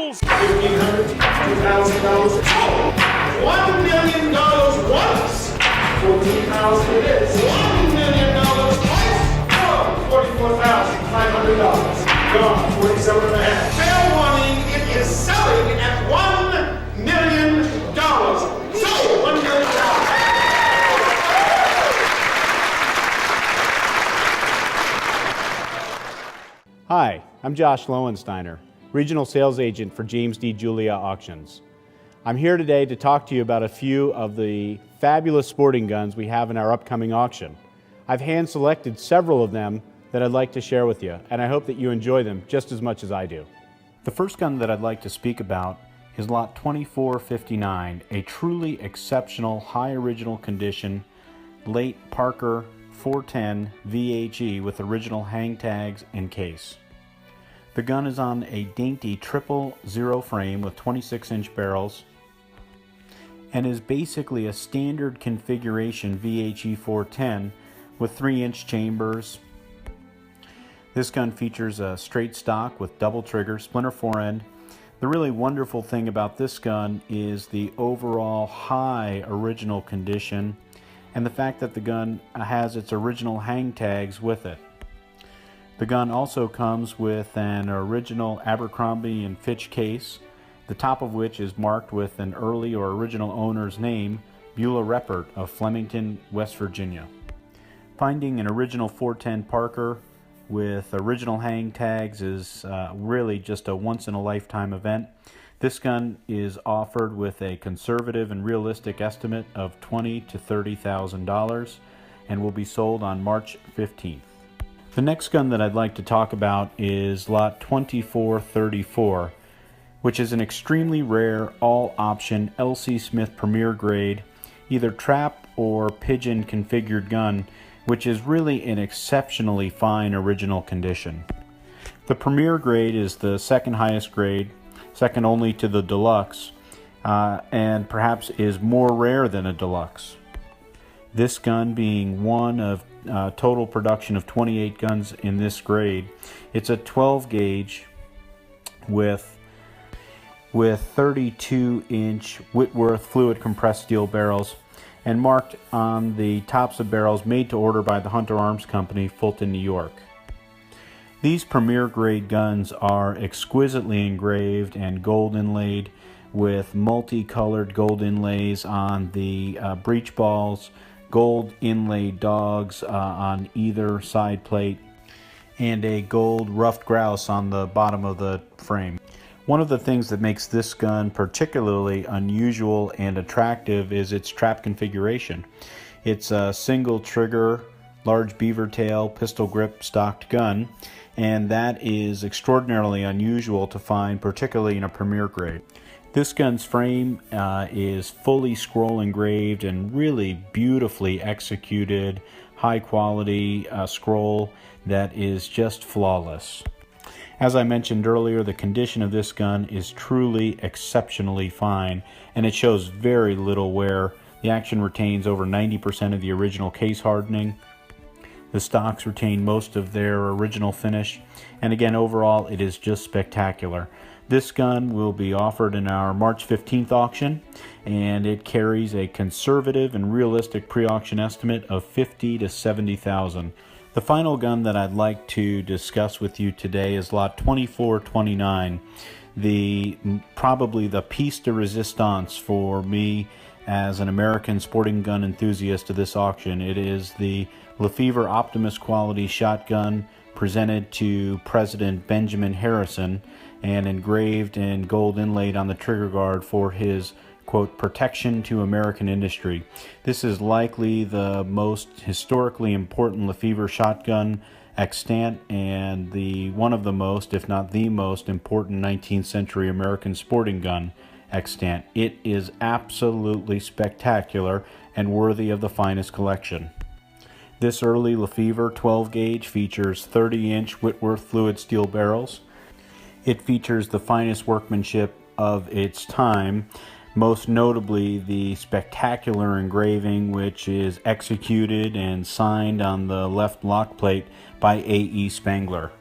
rules! $1,500, $2,000. $1 million once. $14,000 it is. $1 million twice. $44,500. Gone. 47 and a half. Fair warning, it is selling at $1 million. So, $1 million. Hi, I'm Josh Lowensteiner, Regional Sales Agent for James D. Julia Auctions. I'm here today to talk to you about a few of the fabulous sporting guns we have in our upcoming auction. I've hand-selected several of them that I'd like to share with you, and I hope that you enjoy them just as much as I do. The first gun that I'd like to speak about is Lot 2459, a truly exceptional, high original condition, late Parker 410 VHE with original hang tags and case. The gun is on a dainty 000 frame with 26-inch barrels and is basically a standard configuration VHE 410 with 3-inch chambers. This gun features a straight stock with double trigger, splinter forend. The really wonderful thing about this gun is the overall high original condition and the fact that the gun has its original hang tags with it. The gun also comes with an original Abercrombie and Fitch case, the top of which is marked with an early or original owner's name, Beulah Reppert of Flemington, West Virginia. Finding an original 410 Parker with original hang tags is really just a once-in-a-lifetime event. This gun is offered with a conservative and realistic estimate of $20,000 to $30,000 and will be sold on March 15th. The next gun that I'd like to talk about is Lot 2434, which is an extremely rare all-option L.C. Smith Premier grade, either trap or pigeon configured gun, which is really an exceptionally fine original condition. The Premier grade is the second highest grade, second only to the Deluxe, and perhaps is more rare than a Deluxe. This gun being one of total production of 28 guns in this grade. It's a 12 gauge with 32-inch Whitworth fluid compressed steel barrels and marked on the tops of barrels made to order by the Hunter Arms Company, Fulton, New York. These Premier grade guns are exquisitely engraved and gold inlaid with multicolored gold inlays on the breech balls, gold inlaid dogs on either side plate, and a gold ruffed grouse on the bottom of the frame. One of the things that makes this gun particularly unusual and attractive is its trap configuration. It's a single trigger, large beaver tail, pistol grip stocked gun, and that is extraordinarily unusual to find, particularly in a Premier grade. This gun's frame is fully scroll engraved and really beautifully executed, high quality scroll that is just flawless. As I mentioned earlier, the condition of this gun is truly exceptionally fine, and it shows very little wear. The action retains over 90% of the original case hardening. The stocks retain most of their original finish, and again, overall, it is just spectacular. This gun will be offered in our March 15th auction, and it carries a conservative and realistic pre-auction estimate of $50,000 to $70,000. The final gun that I'd like to discuss with you today is Lot 2429, probably the piece de resistance for me as an American sporting gun enthusiast to this auction. It is the Lefevre Optimus quality shotgun presented to President Benjamin Harrison and engraved in gold inlaid on the trigger guard for his, quote, protection to American industry. This is likely the most historically important Lefevre shotgun extant and one of the most, if not the most important 19th century American sporting gun extant. It is absolutely spectacular and worthy of the finest collection. This early Lefevre 12 gauge features 30-inch Whitworth fluid steel barrels. It features the finest workmanship of its time, most notably the spectacular engraving which is executed and signed on the left lock plate by A.E. Spangler.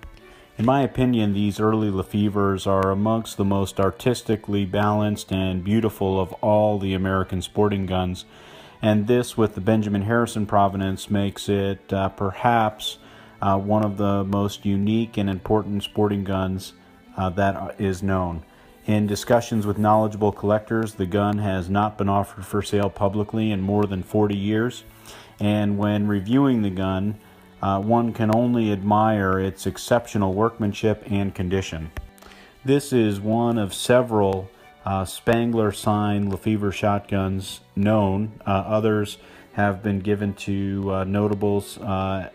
In my opinion, these early Lefevres are amongst the most artistically balanced and beautiful of all the American sporting guns, and this, with the Benjamin Harrison provenance, makes it perhaps one of the most unique and important sporting guns that is known. In discussions with knowledgeable collectors, the gun has not been offered for sale publicly in more than 40 years, and when reviewing the gun, one can only admire its exceptional workmanship and condition. This is one of several Spangler signed Lefevre shotguns known. Others have been given to notables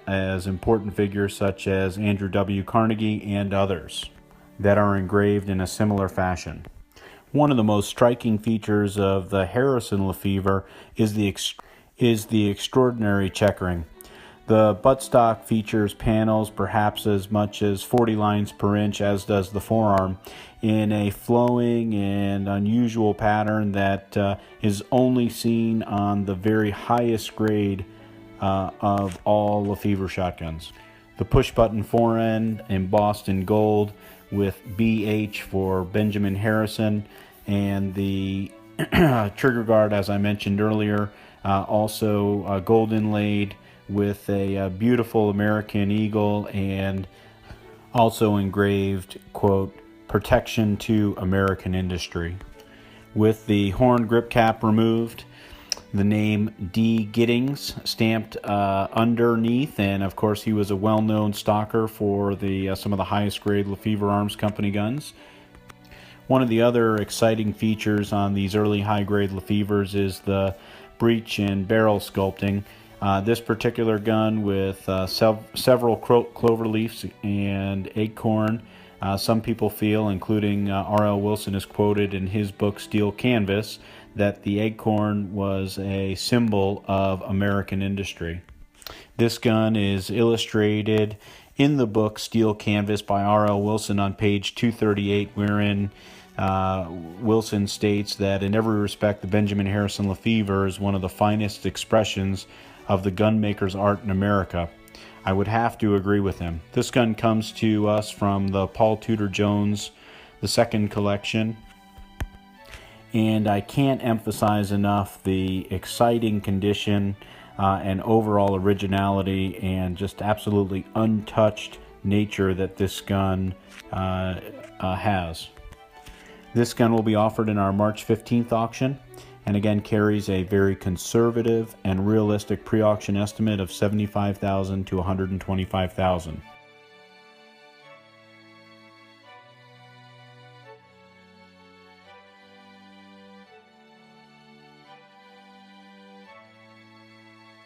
as important figures such as Andrew W. Carnegie and others that are engraved in a similar fashion. One of the most striking features of the Harrison Lefevre is the extraordinary checkering. The buttstock features panels perhaps as much as 40 lines per inch, as does the forearm, in a flowing and unusual pattern that is only seen on the very highest grade of all Lefevre shotguns. The push-button forend embossed in gold with BH for Benjamin Harrison, and the trigger guard, as I mentioned earlier, also gold inlaid with a beautiful American eagle, and also engraved, quote, "Protection to American Industry." With the horn grip cap removed, the name D. Giddings stamped underneath, and of course he was a well-known stocker for some of the highest grade Lefevre Arms Company guns. One of the other exciting features on these early high-grade Lefevres is the breech and barrel sculpting. This particular gun with several clover leaves and acorn, some people feel, including R.L. Wilson is quoted in his book Steel Canvas, that the acorn was a symbol of American industry. This gun is illustrated in the book Steel Canvas by R.L. Wilson on page 238, wherein Wilson states that in every respect the Benjamin Harrison Lefevre is one of the finest expressions of the gunmaker's art in America. I would have to agree with him. This gun comes to us from the Paul Tudor Jones II collection, and I can't emphasize enough the exciting condition and overall originality and just absolutely untouched nature that this gun has. This gun will be offered in our March 15th auction, and again carries a very conservative and realistic pre-auction estimate of $75,000 to $125,000.